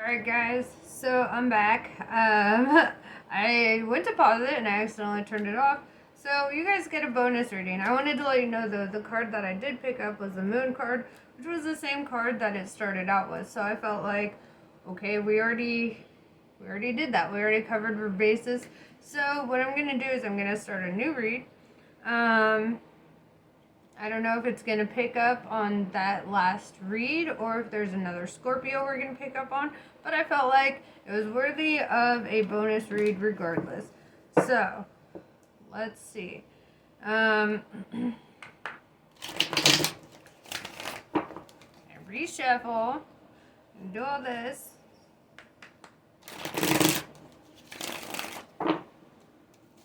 Alright guys, so I'm back. I went to pause it and I accidentally turned it off. So you guys get a bonus reading. I wanted to let you know though, the card that I did pick up was the moon card, which was the same card that it started out with. So I felt like, okay, we already did that. We already covered our bases. So what I'm going to do is I'm going to start a new read. I don't know if it's going to pick up on that last read or if there's another Scorpio we're going to pick up on, but I felt like it was worthy of a bonus read regardless. So, let's see. Reshuffle, do all this.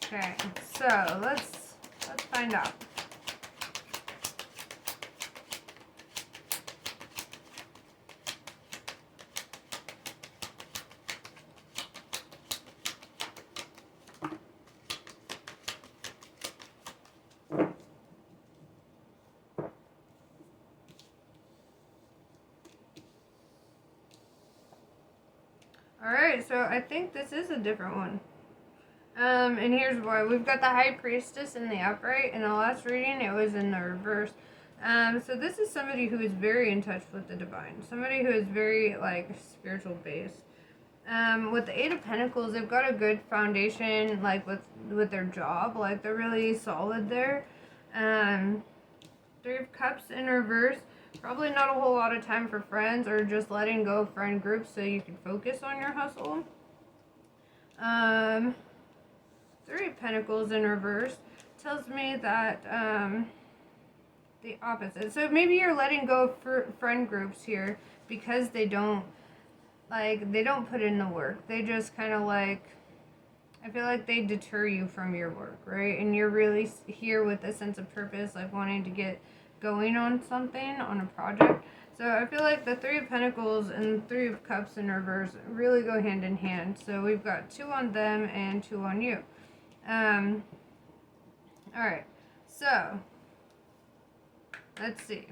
Okay, so let's find out. Alright, so I think this is a different one. And here's why. We've got the High Priestess in the upright. In the last reading, it was in the reverse. So this is somebody who is very in touch with the divine. Somebody who is very, like, spiritual based. With the Eight of Pentacles, they've got a good foundation, like, with their job. Like, they're really solid there. Three of Cups in reverse. Probably not a whole lot of time for friends or just letting go of friend groups so you can focus on your hustle. Three of Pentacles in reverse tells me that the opposite. So maybe you're letting go of friend groups here because they don't put in the work. They just kind of like, I feel like they deter you from your work, right? And you're really here with a sense of purpose, like wanting to get going on something, on a project. So I feel like the Three of Pentacles and Three of Cups in reverse really go hand in hand. So we've got two on them and two on you. Alright, so let's see.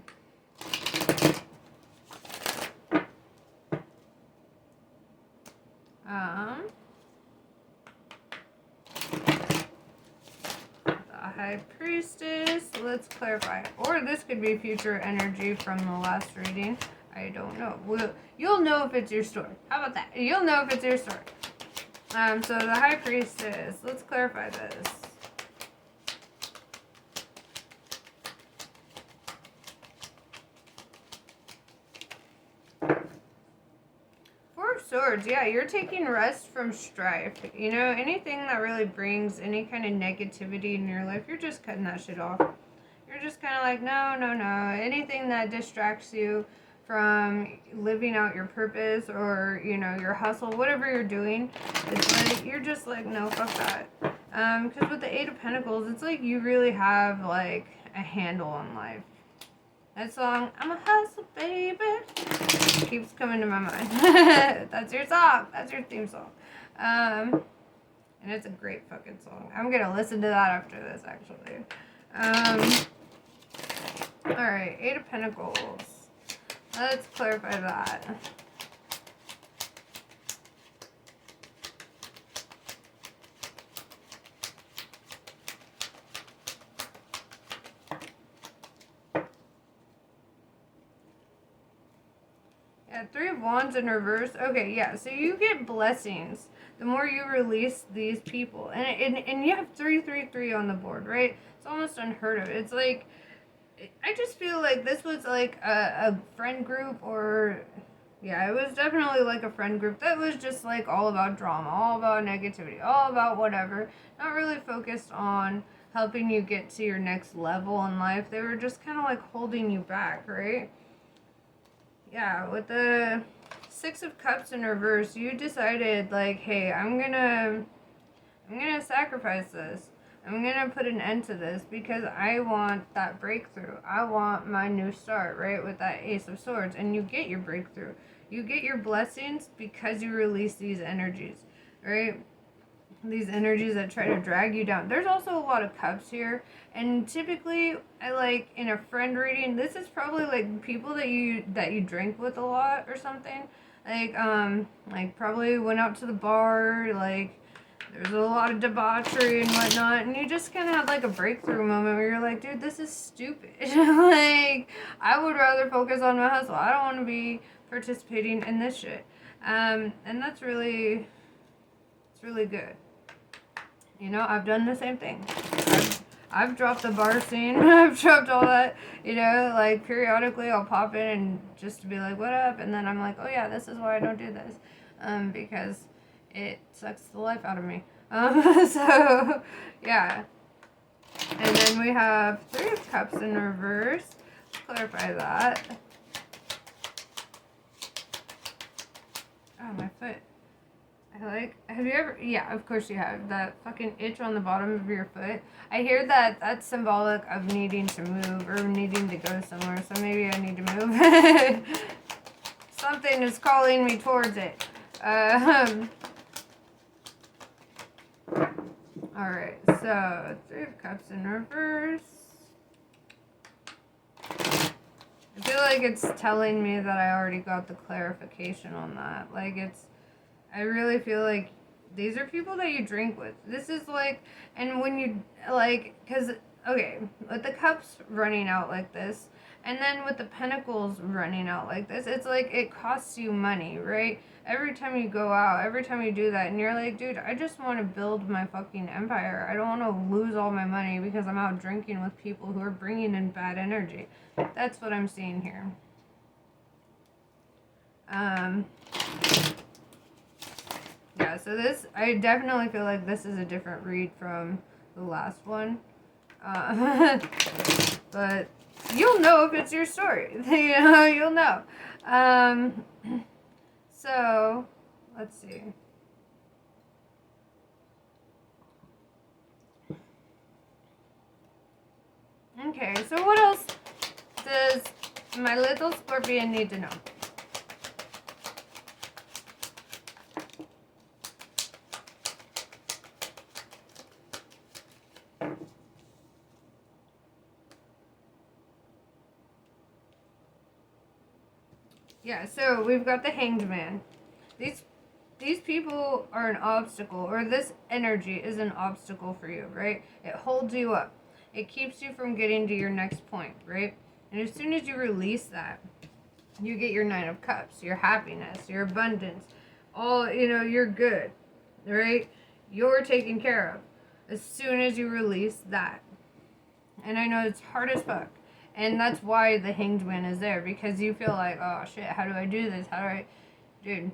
The High Priestess, let's clarify. Or this could be future energy from the last reading. I don't know. You'll know if it's your story. How about that? You'll know if it's your story. So the High Priestess, let's clarify this. Four of Swords, yeah, you're taking rest from strife. You know, anything that really brings any kind of negativity in your life, you're just cutting that shit off. You're just kind of like, no. Anything that distracts you from living out your purpose or, you know, your hustle, whatever you're doing, it's like, you're just like, no, fuck that. Because with the Eight of Pentacles, it's like you really have, like, a handle on life. That song, I'm a hustle, baby, keeps coming to my mind. That's your song. That's your theme song. And it's a great fucking song. I'm going to listen to that after this, actually. Alright, Eight of Pentacles. Let's clarify that. Yeah, Three of Wands in reverse. Okay, yeah, so you get blessings the more you release these people. And you have 333 on the board, right? It's almost unheard of. It's like, I just feel like this was like a friend group, or yeah, it was definitely like a friend group that was just like all about drama, all about negativity, all about whatever, not really focused on helping you get to your next level in life. They were just kind of like holding you back, right? Yeah, with the Six of Cups in reverse, you decided like, hey, I'm gonna sacrifice this. I'm gonna put an end to this because I want that breakthrough. I want my new start, right? With that Ace of Swords. And you get your breakthrough. You get your blessings because you release these energies, right? These energies that try to drag you down. There's also a lot of cups here, and typically I like in a friend reading, this is probably like people that you drink with a lot or something. Like probably went out to the bar, like there's a lot of debauchery and whatnot, and you just kind of had like a breakthrough moment where you're like, dude, this is stupid. Like, I would rather focus on my hustle. I don't want to be participating in this shit. And that's really, it's really good. You know, I've done the same thing. I've dropped the bar scene. I've dropped all that. You know, like periodically I'll pop in and just to be like, what up? And then I'm like, oh yeah, this is why I don't do this. Because it sucks the life out of me. So, yeah. And then we have 3 of Cups in reverse. Let's clarify that. Oh, my foot. Have you ever, yeah, of course you have, that fucking itch on the bottom of your foot. I hear that that's symbolic of needing to move or needing to go somewhere, so maybe I need to move. Something is calling me towards it. Alright, so 3 of Cups in reverse. I feel like it's telling me that I already got the clarification on that. Like, I really feel like these are people that you drink with. This is like, and when you, like, because, okay, with the cups running out like this, and then with the pentacles running out like this, it's like it costs you money, right? Every time you go out, every time you do that, and you're like, dude, I just want to build my fucking empire. I don't want to lose all my money because I'm out drinking with people who are bringing in bad energy. That's what I'm seeing here. Yeah, so this, I definitely feel like this is a different read from the last one. But you'll know if it's your story. You know, you'll know. So, let's see. Okay, so what else does my little scorpion need to know? Yeah, so we've got the Hanged Man. These people are an obstacle, or this energy is an obstacle for you, right? It holds you up. It keeps you from getting to your next point, right? And as soon as you release that, you get your 9 of Cups, your happiness, your abundance, all, you know, you're good, right? You're taken care of as soon as you release that. And I know it's hard as fuck. And that's why the Hanged Man is there, because you feel like, oh shit, how do I do this? How do I, dude.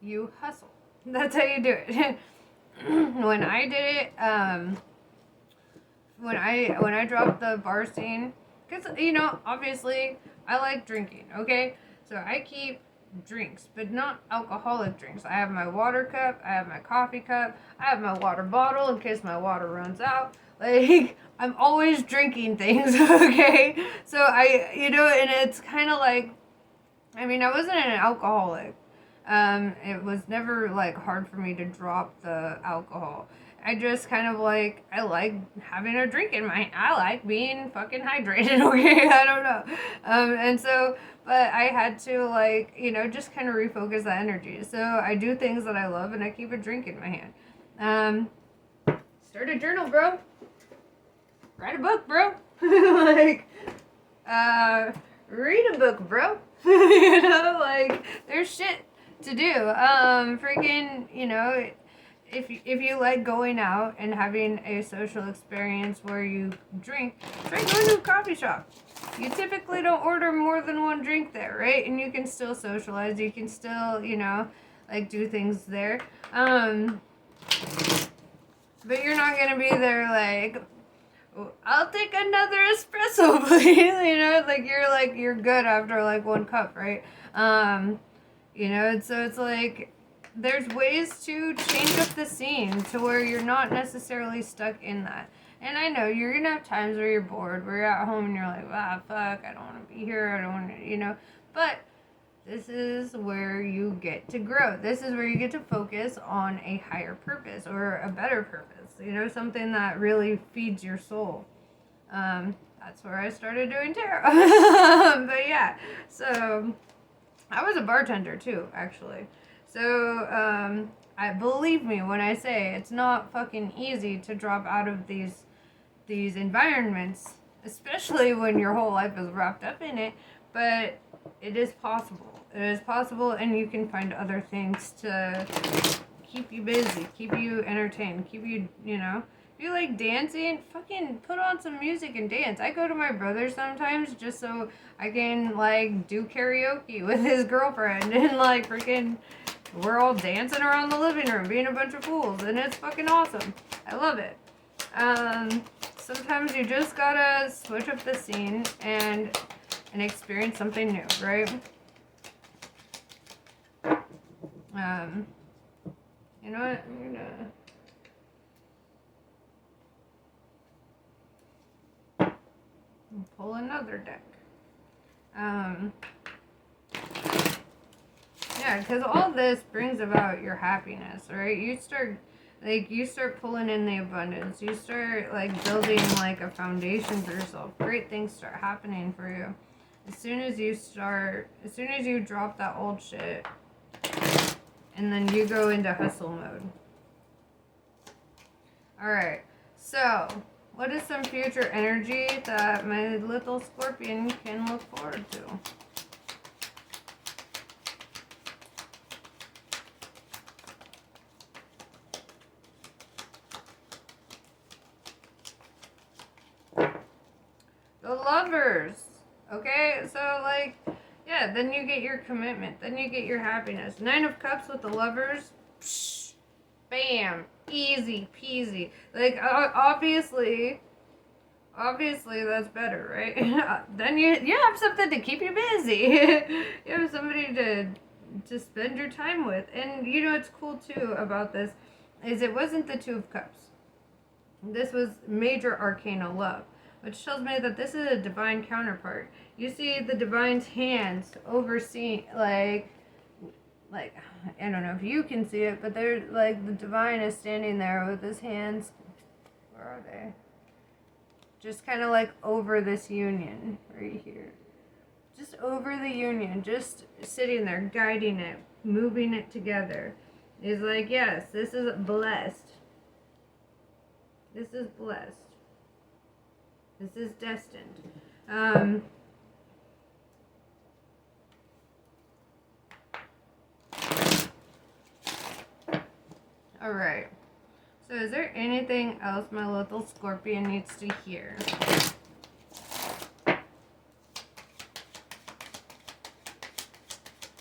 You hustle. That's how you do it. When I did it, when I dropped the bar scene, because, you know, obviously I like drinking, okay? So I keep drinks, but not alcoholic drinks. I have my water cup, I have my coffee cup, I have my water bottle in case my water runs out. Like, I'm always drinking things, okay? So you know, and it's kind of like, I mean, I wasn't an alcoholic. It was never, like, hard for me to drop the alcohol. I just kind of like, I like having a drink in my, I like being fucking hydrated, okay? I don't know. And so, but I had to, like, you know, just kind of refocus that energy. So I do things that I love and I keep a drink in my hand. Start a journal, bro. Write a book, bro. Like, read a book, bro. You know, like, there's shit to do. Freaking, you know, if you like going out and having a social experience where you drink, try going to a coffee shop. You typically don't order more than one drink there, right? And you can still socialize. You can still, you know, like, do things there. But you're not gonna be there like, I'll take another espresso, please. You know, like you're good after like 1 cup, right? You know, and so it's like, there's ways to change up the scene to where you're not necessarily stuck in that. And I know you're gonna have times where you're bored, where you're at home and you're like, ah, fuck, I don't want to be here, I don't want to, you know. But this is where you get to grow. This is where you get to focus on a higher purpose or a better purpose, you know, something that really feeds your soul. that's where I started doing tarot. But yeah, so I was a bartender too, actually. So I believe me when I say it's not fucking easy to drop out of these environments, especially when your whole life is wrapped up in it. But it is possible. It is possible, and you can find other things to keep you busy, keep you entertained, keep you, if you like dancing, fucking put on some music and dance. I go to my brother sometimes just so I can, like, do karaoke with his girlfriend and, like, freaking, we're all dancing around the living room being a bunch of fools, and it's fucking awesome. I love it. Sometimes you just gotta switch up the scene and experience something new, right? You know what? I'm gonna pull another deck. Yeah, because all this brings about your happiness, right? You start pulling in the abundance. You start, like, building, like, a foundation for yourself. Great things start happening for you. As soon as you drop that old shit, and then you go into hustle mode. Alright, so, what is some future energy that my little scorpion can look forward to? The Lovers. Okay, so, like, yeah, then you get your commitment. Then you get your happiness. 9 of Cups with the Lovers. Psh, bam. Easy peasy. Like, obviously that's better, right? Then you have something to keep you busy. You have somebody to spend your time with. And you know what's cool too about this is it wasn't the 2 of Cups. This was major arcana love, which tells me that this is a divine counterpart. You see the divine's hands overseeing, like I don't know if you can see it, but they're like the divine is standing there with his hands. Where are they? Just kind of like over this union right here. Just over the union, just sitting there, guiding it, moving it together. He's like, yes, this is blessed. This is blessed. This is destined. Alright. So is there anything else my little scorpion needs to hear?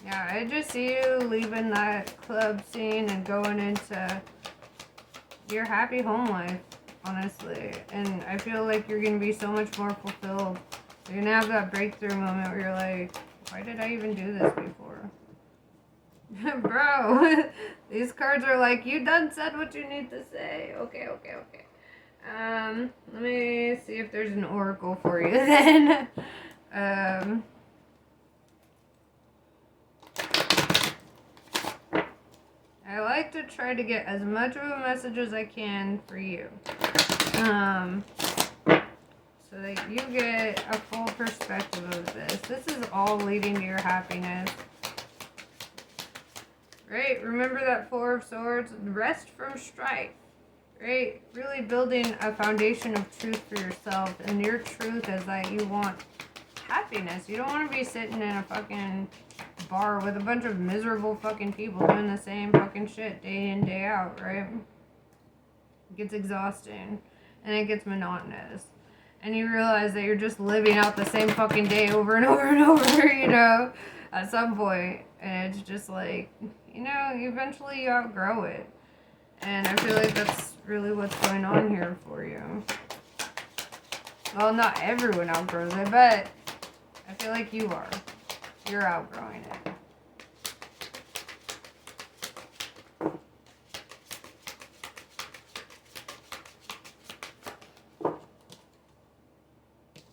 Yeah, I just see you leaving that club scene and going into your happy home life, honestly. And I feel like you're going to be so much more fulfilled. You're going to have that breakthrough moment where you're like, why did I even do this before? Bro, these cards are like, you done said what you need to say. Okay. Let me see if there's an oracle for you then. I like to try to get as much of a message as I can for you. So that you get a full perspective of this. This is all leading to your happiness. Right? Remember that 4 of Swords? Rest from strife. Right? Really building a foundation of truth for yourself. And your truth is that you want happiness. You don't want to be sitting in a fucking bar with a bunch of miserable fucking people doing the same fucking shit day in, day out, right? It gets exhausting. And it gets monotonous. And you realize that you're just living out the same fucking day over and over and over, you know, at some point. And it's just like, you know, eventually you outgrow it. And I feel like that's really what's going on here for you. Well, not everyone outgrows it, but I feel like you are. You're outgrowing it.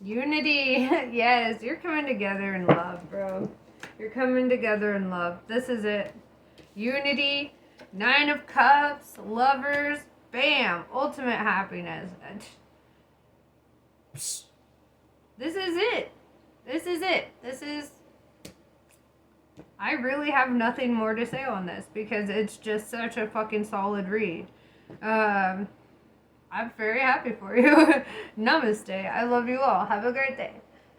Unity. Yes, you're coming together in love, bro. You're coming together in love. This is it. Unity, 9 of Cups, Lovers, bam, ultimate happiness. This is it. This is it. This is... I really have nothing more to say on this because it's just such a fucking solid read. I'm very happy for you. Namaste. I love you all. Have a great day.